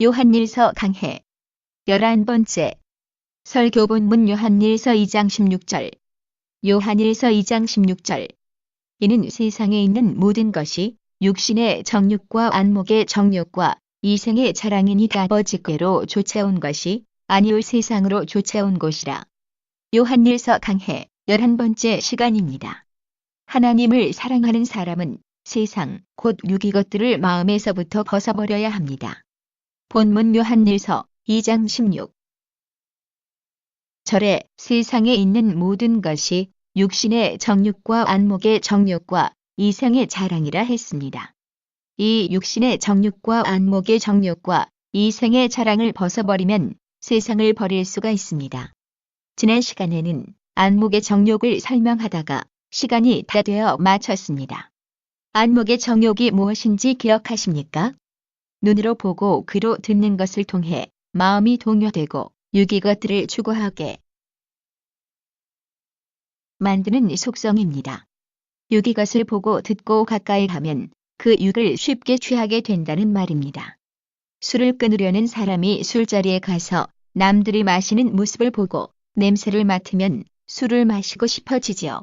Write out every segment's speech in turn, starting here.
요한일서 강해 11번째 설교 본문 요한일서 2장 16절 요한일서 2장 16절 이는 세상에 있는 모든 것이 육신의 정욕과 안목의 정욕과 이생의 자랑이니 다 아버지께로 쫓아온 것이 아니요 세상으로 쫓아온 것이라. 요한일서 강해 11번째 시간입니다. 하나님을 사랑하는 사람은 세상 곧 육의 것들을 마음에서부터 벗어버려야 합니다. 본문 요한일서 2장 16 절에 세상에 있는 모든 것이 육신의 정욕과 안목의 정욕과 이생의 자랑이라 했습니다. 이 육신의 정욕과 안목의 정욕과 이생의 자랑을 벗어버리면 세상을 버릴 수가 있습니다. 지난 시간에는 안목의 정욕을 설명하다가 시간이 다 되어 마쳤습니다. 안목의 정욕이 무엇인지 기억하십니까? 눈으로 보고 귀로 듣는 것을 통해 마음이 동요되고 육의 것들을 추구하게 만드는 속성입니다. 육의 것을 보고 듣고 가까이 가면 그 육을 쉽게 취하게 된다는 말입니다. 술을 끊으려는 사람이 술자리에 가서 남들이 마시는 모습을 보고 냄새를 맡으면 술을 마시고 싶어지지요.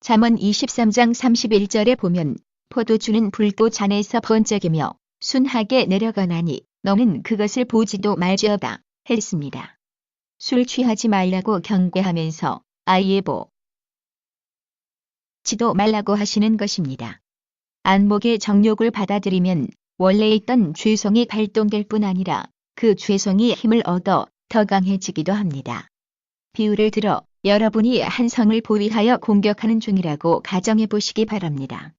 잠언 23장 31절에 보면 포도주는 붉고 잔에서 번쩍이며 순하게 내려가나니 너는 그것을 보지도 말지어다 했습니다. 술 취하지 말라고 경계하면서 아예 보지도 말라고 하시는 것입니다. 안목의 정욕을 받아들이면 원래 있던 죄성이 발동될 뿐 아니라 그 죄성이 힘을 얻어 더 강해지기도 합니다. 비유를 들어 여러분이 한 성을 포위하여 공격하는 중이라고 가정해 보시기 바랍니다.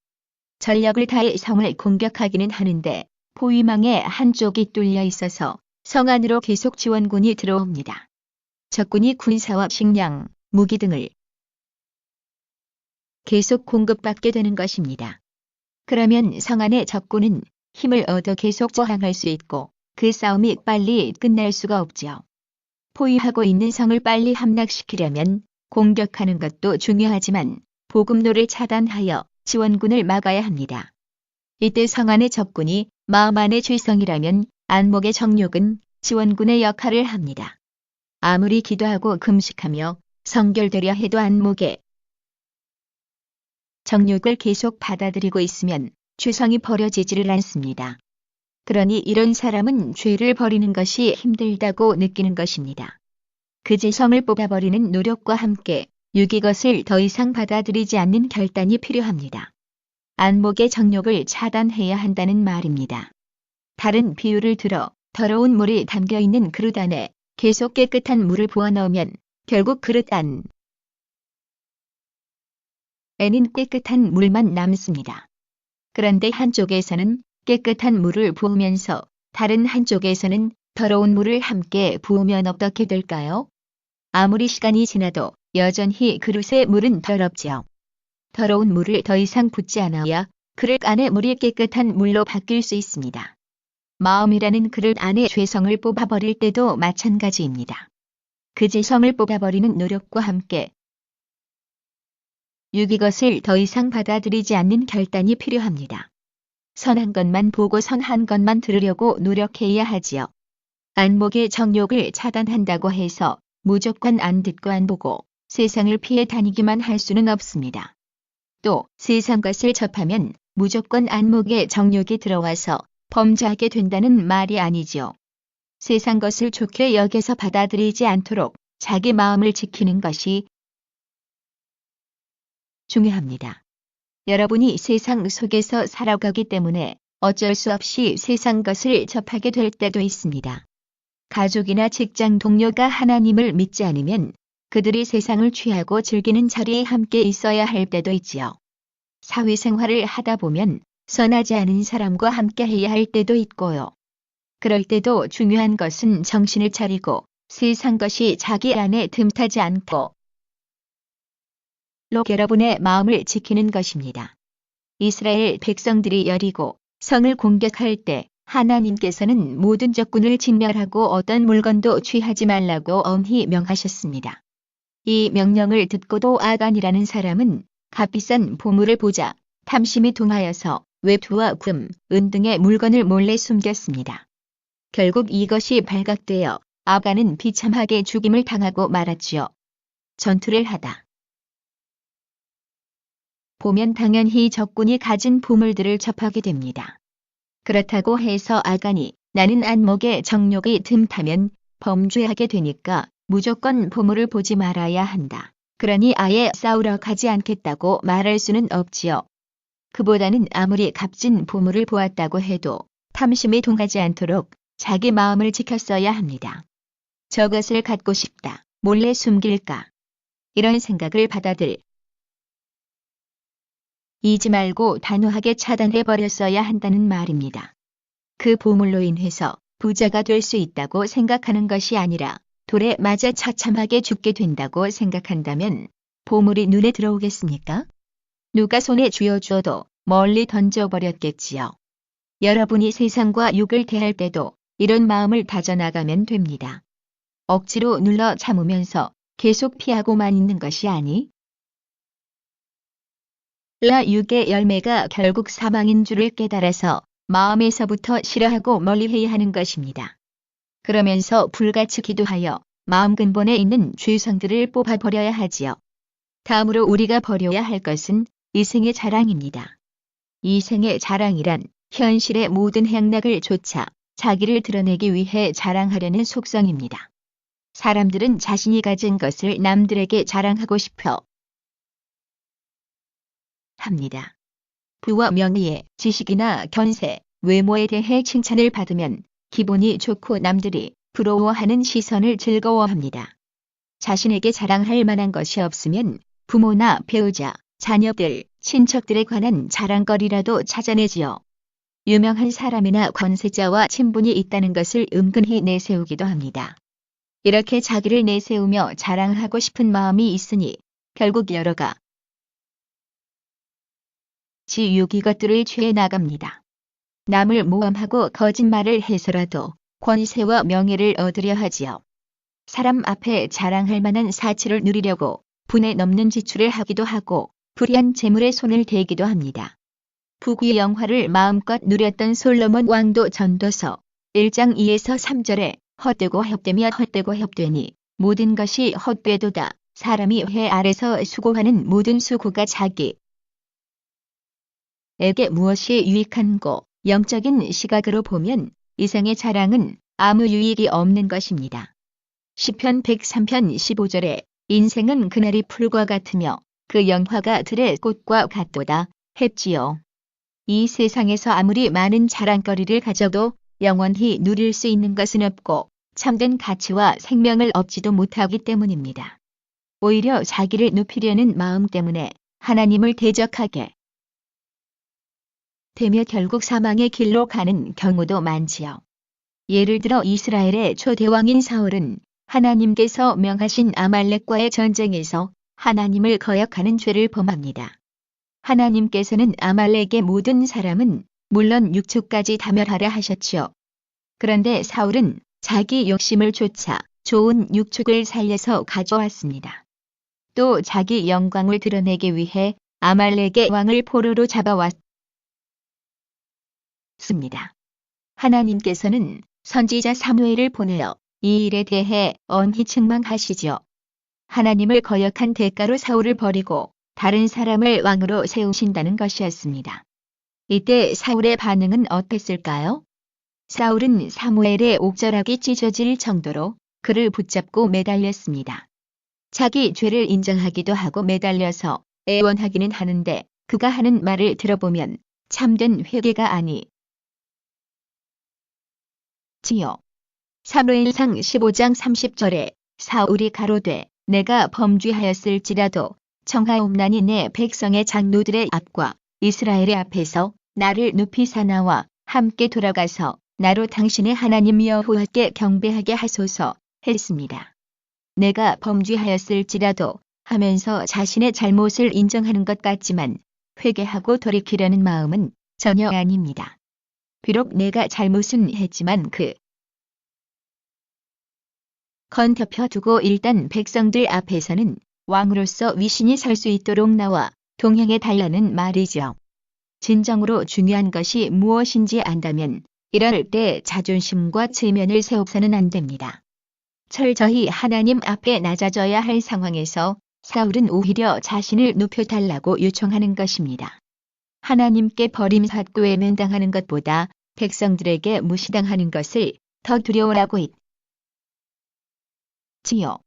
전력을 다해 성을 공격하기는 하는데 포위망의 한쪽이 뚫려 있어서 성 안으로 계속 지원군이 들어옵니다. 적군이 군사와 식량, 무기 등을 계속 공급받게 되는 것입니다. 그러면 성 안의 적군은 힘을 얻어 계속 저항할 수 있고 그 싸움이 빨리 끝날 수가 없죠. 포위하고 있는 성을 빨리 함락시키려면 공격하는 것도 중요하지만 보급로를 차단하여 지원군을 막아야 합니다. 이때 성 안의 적군이 마음 안의 죄성이라면 안목의 정욕은 지원군의 역할을 합니다. 아무리 기도하고 금식하며 성결되려 해도 안목의 정욕을 계속 받아들이고 있으면 죄성이 버려지지를 않습니다. 그러니 이런 사람은 죄를 버리는 것이 힘들다고 느끼는 것입니다. 그 죄성을 뽑아버리는 노력과 함께 육의 것을 더 이상 받아들이지 않는 결단이 필요합니다. 안목의 정욕을 차단해야 한다는 말입니다. 다른 비유를 들어 더러운 물이 담겨있는 그릇 안에 계속 깨끗한 물을 부어넣으면 결국 그릇 안에는 깨끗한 물만 남습니다. 그런데 한쪽에서는 깨끗한 물을 부으면서 다른 한쪽에서는 더러운 물을 함께 부으면 어떻게 될까요? 아무리 시간이 지나도 여전히 그릇의 물은 더럽지요. 더러운 물을 더 이상 붓지 않아야 그릇 안의 물이 깨끗한 물로 바뀔 수 있습니다. 마음이라는 그릇 안의 죄성을 뽑아버릴 때도 마찬가지입니다. 그 죄성을 뽑아버리는 노력과 함께 육의 것을 더 이상 받아들이지 않는 결단이 필요합니다. 선한 것만 보고 선한 것만 들으려고 노력해야 하지요. 안목의 정욕을 차단한다고 해서 무조건 안 듣고 안 보고 세상을 피해 다니기만 할 수는 없습니다. 또 세상 것을 접하면 무조건 안목의 정욕이 들어와서 범죄하게 된다는 말이 아니지요. 세상 것을 좋게 여겨서 받아들이지 않도록 자기 마음을 지키는 것이 중요합니다. 여러분이 세상 속에서 살아가기 때문에 어쩔 수 없이 세상 것을 접하게 될 때도 있습니다. 가족이나 직장 동료가 하나님을 믿지 않으면 그들이 세상을 취하고 즐기는 자리에 함께 있어야 할 때도 있지요. 사회생활을 하다 보면 선하지 않은 사람과 함께 해야 할 때도 있고요. 그럴 때도 중요한 것은 정신을 차리고 세상 것이 자기 안에 틈타지 않고 여러분의 마음을 지키는 것입니다. 이스라엘 백성들이 여리고 성을 공격할 때 하나님께서는 모든 적군을 진멸하고 어떤 물건도 취하지 말라고 엄히 명하셨습니다. 이 명령을 듣고도 아간이라는 사람은 값비싼 보물을 보자 탐심이 동하여서 외투와 금, 은 등의 물건을 몰래 숨겼습니다. 결국 이것이 발각되어 아간은 비참하게 죽임을 당하고 말았지요. 전투를 하다 보면 당연히 적군이 가진 보물들을 접하게 됩니다. 그렇다고 해서 아간이 나는 안목에 정욕이 틈타면 범죄하게 되니까 무조건 보물을 보지 말아야 한다. 그러니 아예 싸우러 가지 않겠다고 말할 수는 없지요. 그보다는 아무리 값진 보물을 보았다고 해도 탐심이 동하지 않도록 자기 마음을 지켰어야 합니다. 저것을 갖고 싶다. 몰래 숨길까? 이런 생각을 받아들이지 말고 단호하게 차단해버렸어야 한다는 말입니다. 그 보물로 인해서 부자가 될 수 있다고 생각하는 것이 아니라 돌에 맞아 처참하게 죽게 된다고 생각한다면 보물이 눈에 들어오겠습니까? 누가 손에 쥐어주어도 멀리 던져버렸겠지요. 여러분이 세상과 육을 대할 때도 이런 마음을 다져나가면 됩니다. 억지로 눌러 참으면서 계속 피하고만 있는 것이 아니? 육의 열매가 결국 사망인 줄을 깨달아서 마음에서부터 싫어하고 멀리해야 하는 것입니다. 그러면서 불같이 기도하여 마음 근본에 있는 죄성들을 뽑아버려야 하지요. 다음으로 우리가 버려야 할 것은 이생의 자랑입니다. 이생의 자랑이란 현실의 모든 행락을 좇아 자기를 드러내기 위해 자랑하려는 속성입니다. 사람들은 자신이 가진 것을 남들에게 자랑하고 싶어 합니다. 부와 명예, 지식이나 견세, 외모에 대해 칭찬을 받으면 기분이 좋고 남들이 부러워하는 시선을 즐거워합니다. 자신에게 자랑할 만한 것이 없으면 부모나 배우자, 자녀들, 친척들에 관한 자랑거리라도 찾아내지요. 유명한 사람이나 권세자와 친분이 있다는 것을 은근히 내세우기도 합니다. 이렇게 자기를 내세우며 자랑하고 싶은 마음이 있으니 결국 여러 가지 유기 것들을 취해 나갑니다. 남을 모함하고 거짓말을 해서라도 권세와 명예를 얻으려 하지요. 사람 앞에 자랑할 만한 사치를 누리려고 분에 넘는 지출을 하기도 하고 불의한 재물에 손을 대기도 합니다. 부귀 영화를 마음껏 누렸던 솔로몬 왕도 전도서 1장 2에서 3절에 헛되고 협되며 헛되고 협되니 모든 것이 헛되도다. 사람이 해 아래서 수고하는 모든 수고가 자기에게 무엇이 유익한고 영적인 시각으로 보면 이생의 자랑은 아무 유익이 없는 것입니다. 시편 103편 15절에 인생은 그날이 풀과 같으며 그 영화가 들의 꽃과 같도다 했지요. 이 세상에서 아무리 많은 자랑거리를 가져도 영원히 누릴 수 있는 것은 없고 참된 가치와 생명을 얻지도 못하기 때문입니다. 오히려 자기를 높이려는 마음 때문에 하나님을 대적하게 되며 결국 사망의 길로 가는 경우도 많지요. 예를 들어 이스라엘의 초대왕인 사울은 하나님께서 명하신 아말렉과의 전쟁에서 하나님을 거역하는 죄를 범합니다. 하나님께서는 아말렉의 모든 사람은 물론 육축까지 다멸하라 하셨지요. 그런데 사울은 자기 욕심을 좇아 좋은 육축을 살려서 가져왔습니다. 또 자기 영광을 드러내기 위해 아말렉의 왕을 포로로 잡아왔습니다. 하나님께서는 선지자 사무엘을 보내어 이 일에 대해 엄히 책망하시죠. 하나님을 거역한 대가로 사울을 버리고 다른 사람을 왕으로 세우신다는 것이었습니다. 이때 사울의 반응은 어땠을까요? 사울은 사무엘의 옥절하기 찢어질 정도로 그를 붙잡고 매달렸습니다. 자기 죄를 인정하기도 하고 매달려서 애원하기는 하는데 그가 하는 말을 들어보면 참된 회개가 아니지요. 사무엘상 15장 30절에 사울이 가로되 내가 범죄하였을지라도 청하옵나니 내 백성의 장로들의 앞과 이스라엘의 앞에서 나를 높이 사나와 함께 돌아가서 나로 당신의 하나님 여호와께 경배하게 하소서 했습니다. 내가 범죄하였을지라도 하면서 자신의 잘못을 인정하는 것 같지만 회개하고 돌이키려는 마음은 전혀 아닙니다. 비록 내가 잘못은 했지만 건 덮여두고 일단 백성들 앞에서는 왕으로서 위신이 설 수 있도록 나와 동행해 달라는 말이죠. 진정으로 중요한 것이 무엇인지 안다면 이럴 때 자존심과 체면을 세워서는 안 됩니다. 철저히 하나님 앞에 낮아져야 할 상황에서 사울은 오히려 자신을 높여달라고 요청하는 것입니다. 하나님께 버림받고 외면당하는 것보다 백성들에게 무시당하는 것을 더 두려워하고 있지요.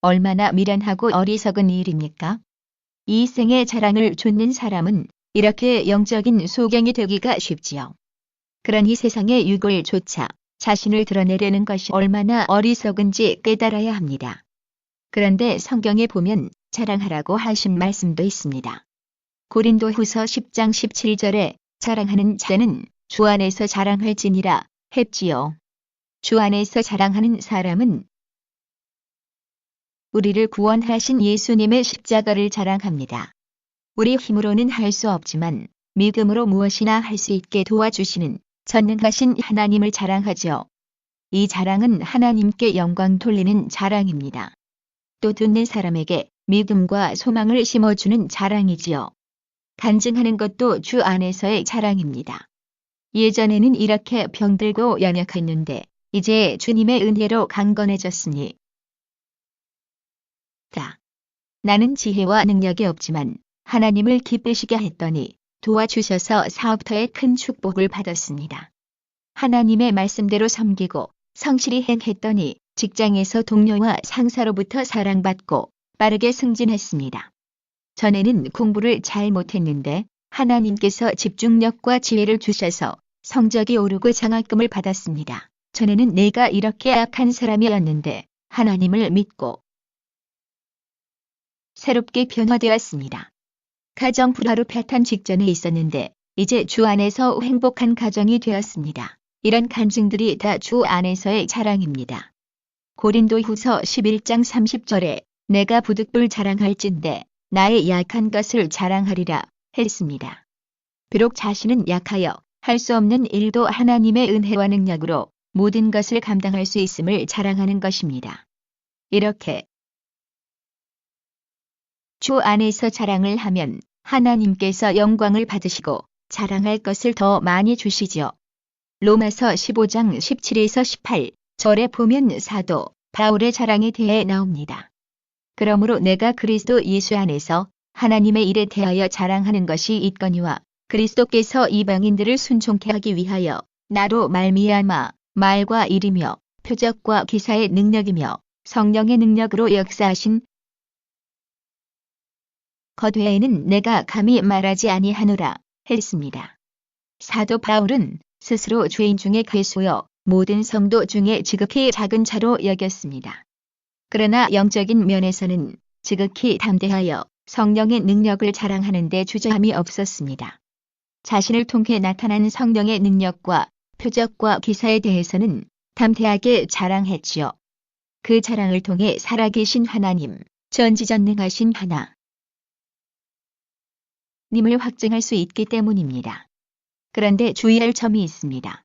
얼마나 미련하고 어리석은 일입니까? 이 생의 자랑을 좇는 사람은 이렇게 영적인 소경이 되기가 쉽지요. 그러니 세상의 유골 조차 자신을 드러내려는 것이 얼마나 어리석은지 깨달아야 합니다. 그런데 성경에 보면 자랑하라고 하신 말씀도 있습니다. 고린도후서 10장 17절에 자랑하는 자는 주 안에서 자랑할지니라 했지요. 주 안에서 자랑하는 사람은 우리를 구원하신 예수님의 십자가를 자랑합니다. 우리 힘으로는 할 수 없지만 믿음으로 무엇이나 할 수 있게 도와주시는 전능하신 하나님을 자랑하죠. 이 자랑은 하나님께 영광 돌리는 자랑입니다. 또 듣는 사람에게 믿음과 소망을 심어주는 자랑이지요. 간증하는 것도 주 안에서의 자랑입니다. 예전에는 이렇게 병들고 연약했는데 이제 주님의 은혜로 강건해졌으니 나는 지혜와 능력이 없지만 하나님을 기쁘시게 했더니 도와주셔서 사업터에 큰 축복을 받았습니다. 하나님의 말씀대로 섬기고 성실히 행했더니 직장에서 동료와 상사로부터 사랑받고 빠르게 승진했습니다. 전에는 공부를 잘 못했는데 하나님께서 집중력과 지혜를 주셔서 성적이 오르고 장학금을 받았습니다. 전에는 내가 이렇게 악한 사람이었는데 하나님을 믿고 새롭게 변화되었습니다. 가정 불화로 직전에 있었는데 이제 주 안에서 행복한 가정이 되었습니다. 이런 간증들이 다 주 안에서의 자랑입니다. 고린도후서 11장 30절에 내가 부득불 자랑할진대 나의 약한 것을 자랑하리라 했습니다. 비록 자신은 약하여 할 수 없는 일도 하나님의 은혜와 능력으로 모든 것을 감당할 수 있음을 자랑하는 것입니다. 이렇게 주 안에서 자랑을 하면 하나님께서 영광을 받으시고 자랑할 것을 더 많이 주시죠. 로마서 15장 17에서 18절에 보면 사도 바울의 자랑에 대해 나옵니다. 그러므로 내가 그리스도 예수 안에서 하나님의 일에 대하여 자랑하는 것이 있거니와 그리스도께서 이방인들을 순종케 하기 위하여 나로 말미암아 말과 일이며 표적과 기사의 능력이며 성령의 능력으로 역사하신 것 외에는 내가 감히 말하지 아니하노라 했습니다. 사도 바울은 스스로 죄인 중에 괴수여 모든 성도 중에 지극히 작은 자로 여겼습니다. 그러나 영적인 면에서는 지극히 담대하여 성령의 능력을 자랑하는 데 주저함이 없었습니다. 자신을 통해 나타난 성령의 능력과 표적과 기사에 대해서는 담대하게 자랑했지요. 그 자랑을 통해 살아계신 하나님, 전지전능하신 하나님을 확증할 수 있기 때문입니다. 그런데 주의할 점이 있습니다.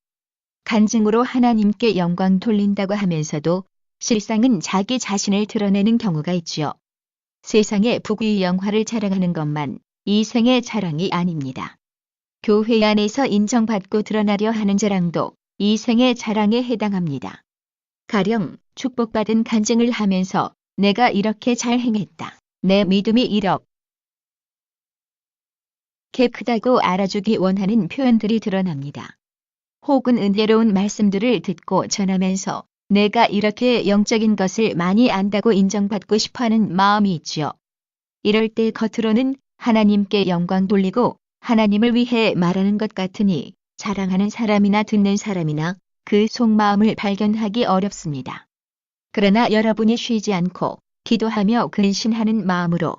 간증으로 하나님께 영광 돌린다고 하면서도 실상은 자기 자신을 드러내는 경우가 있지요. 세상의 부귀 영화를 자랑하는 것만 이 생의 자랑이 아닙니다. 교회 안에서 인정받고 드러나려 하는 자랑도 이 생의 자랑에 해당합니다. 가령 축복받은 간증을 하면서 내가 이렇게 잘 행했다. 내 믿음이 이렇게 크다고 알아주기 원하는 표현들이 드러납니다. 혹은 은혜로운 말씀들을 듣고 전하면서 내가 이렇게 영적인 것을 많이 안다고 인정받고 싶어하는 마음이 있지요. 이럴 때 겉으로는 하나님께 영광 돌리고 하나님을 위해 말하는 것 같으니 자랑하는 사람이나 듣는 사람이나 그 속마음을 발견하기 어렵습니다. 그러나 여러분이 쉬지 않고 기도하며 근신하는 마음으로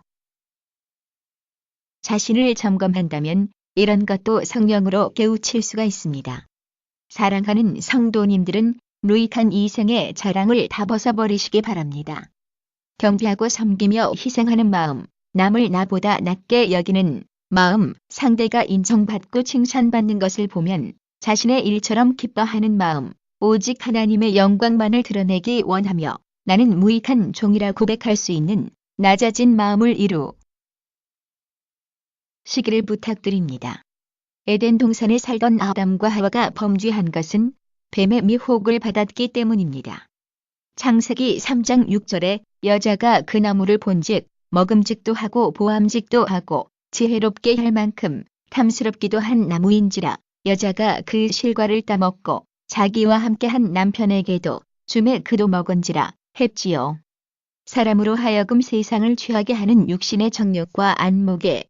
자신을 점검한다면 이런 것도 성령으로 깨우칠 수가 있습니다. 사랑하는 성도님들은 무익한 이 생의 자랑을 다 벗어버리시기 바랍니다. 경배하고 섬기며 희생하는 마음, 남을 나보다 낮게 여기는 마음, 상대가 인정받고 칭찬받는 것을 보면 자신의 일처럼 기뻐하는 마음, 오직 하나님의 영광만을 드러내기 원하며 나는 무익한 종이라 고백할 수 있는 낮아진 마음을 이루시기를 부탁드립니다. 에덴 동산에 살던 아담과 하와가 범죄한 것은 뱀의 미혹을 받았기 때문입니다. 창세기 3장 6절에 여자가 그 나무를 본즉 먹음직도 하고 보암직도 하고 지혜롭게 할 만큼 탐스럽기도 한 나무인지라 여자가 그 실과를 따먹고 자기와 함께한 남편에게도 주매 그도 먹은지라 했지요. 사람으로 하여금 세상을 취하게 하는 육신의 정욕과 안목의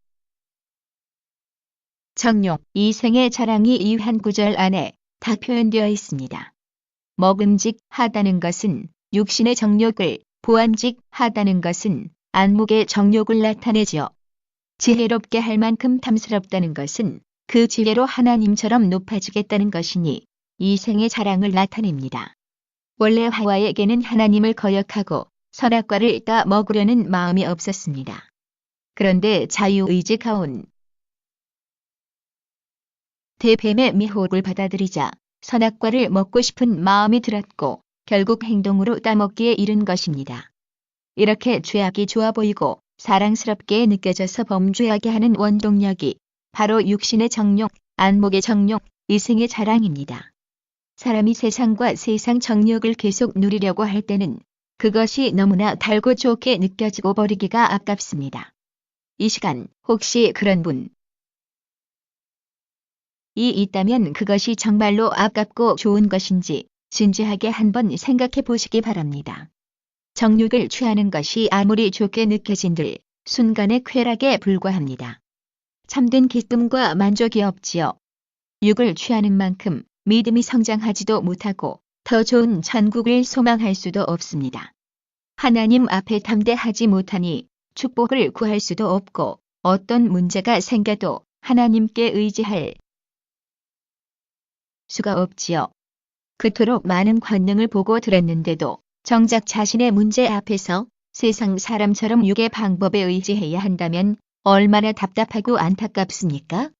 정욕, 이생의 자랑이 이 한 구절 안에 다 표현되어 있습니다. 먹음직 하다는 것은 육신의 정욕을, 보암직 하다는 것은 안목의 정욕을 나타내지요. 지혜롭게 할 만큼 탐스럽다는 것은 그 지혜로 하나님처럼 높아지겠다는 것이니 이생의 자랑을 나타냅니다. 원래 하와에게는 하나님을 거역하고 선악과를 따 먹으려는 마음이 없었습니다. 그런데 자유의지 가운 대뱀의 미혹을 받아들이자 선악과를 먹고 싶은 마음이 들었고 결국 행동으로 따먹기에 이른 것입니다. 이렇게 죄악이 좋아 보이고 사랑스럽게 느껴져서 범죄하게 하는 원동력이 바로 육신의 정욕, 안목의 정욕, 이생의 자랑입니다. 사람이 세상과 세상 정욕을 계속 누리려고 할 때는 그것이 너무나 달고 좋게 느껴지고 버리기가 아깝습니다. 이 시간 혹시 그런 분이 있다면 그것이 정말로 아깝고 좋은 것인지 진지하게 한번 생각해 보시기 바랍니다. 정욕을 취하는 것이 아무리 좋게 느껴진들 순간의 쾌락에 불과합니다. 참된 기쁨과 만족이 없지요. 육을 취하는 만큼 믿음이 성장하지도 못하고 더 좋은 천국을 소망할 수도 없습니다. 하나님 앞에 담대하지 못하니 축복을 구할 수도 없고 어떤 문제가 생겨도 하나님께 의지할 수가 없지요. 그토록 많은 권능을 보고 들었는데도 정작 자신의 문제 앞에서 세상 사람처럼 육의 방법에 의지해야 한다면 얼마나 답답하고 안타깝습니까?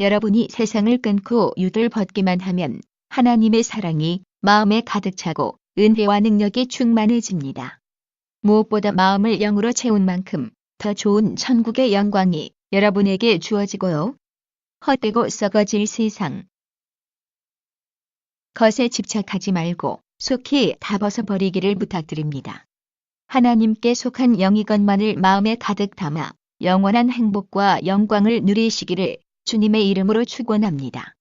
여러분이 세상을 끊고 육을 벗기만 하면 하나님의 사랑이 마음에 가득 차고 은혜와 능력이 충만해집니다. 무엇보다 마음을 영으로 채운 만큼 더 좋은 천국의 영광이 여러분에게 주어지고요. 헛되고 썩어질 세상. 것에 집착하지 말고 속히 다 벗어버리기를 부탁드립니다. 하나님께 속한 영이것만을 마음에 가득 담아 영원한 행복과 영광을 누리시기를 주님의 이름으로 축원합니다.